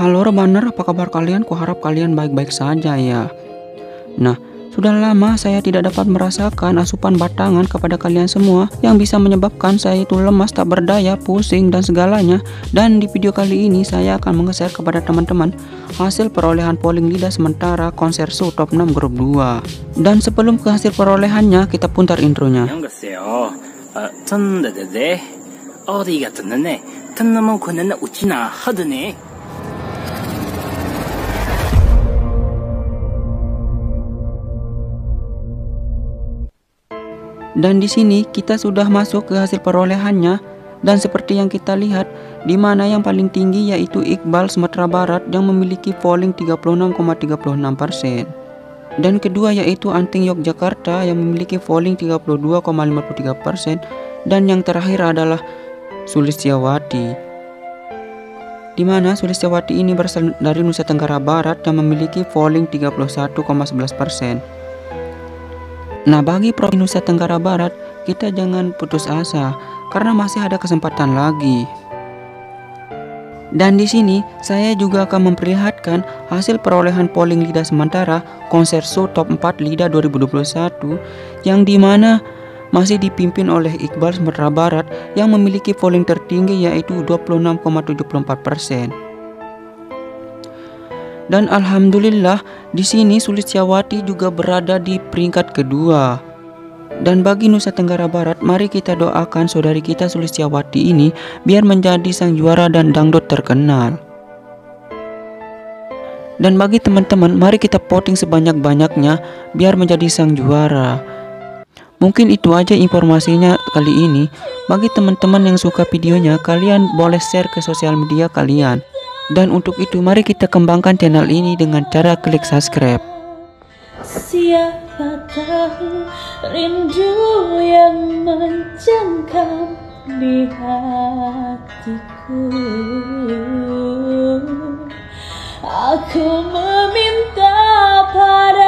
Halo rebaner, apa kabar kalian? Kuharap kalian baik-baik saja ya. Nah, sudah lama saya tidak dapat merasakan asupan batangan kepada kalian semua yang bisa menyebabkan saya itu lemas, tak berdaya, pusing, dan segalanya. Dan di video kali ini saya akan menge-share kepada teman-teman hasil perolehan polling lidah sementara konser Su Top 6 Grup 2. Dan sebelum ke hasil perolehannya, kita putar intronya. Dan di sini kita sudah masuk ke hasil perolehannya, dan seperti yang kita lihat, di mana yang paling tinggi yaitu Iqbal Sumatera Barat yang memiliki polling 36,36%. Dan kedua yaitu Anting Yogyakarta yang memiliki polling 32,53%, dan yang terakhir adalah Sulistyawati, di mana Sulistyawati ini berasal dari Nusa Tenggara Barat yang memiliki polling 31,11%. Nah, bagi Provinsi Nusa Tenggara Barat, kita jangan putus asa karena masih ada kesempatan lagi. Dan di sini saya juga akan memperlihatkan hasil perolehan polling lidah sementara konser Su Top 4 Lidah 2021 yang dimana masih dipimpin oleh Iqbal Sumatera Barat yang memiliki polling tertinggi yaitu 26,74%. Dan alhamdulillah di sini Sulistyawati juga berada di peringkat kedua. Dan bagi Nusa Tenggara Barat, mari kita doakan saudari kita Sulistyawati ini biar menjadi sang juara dan dangdut terkenal. Dan bagi teman-teman, mari kita voting sebanyak-banyaknya biar menjadi sang juara. Mungkin itu aja informasinya kali ini. Bagi teman-teman yang suka videonya, kalian boleh share ke sosial media kalian. Dan untuk itu mari kita kembangkan channel ini dengan cara klik subscribe. Siapa tahu rindu yang mencengkam di hatiku. Aku meminta pada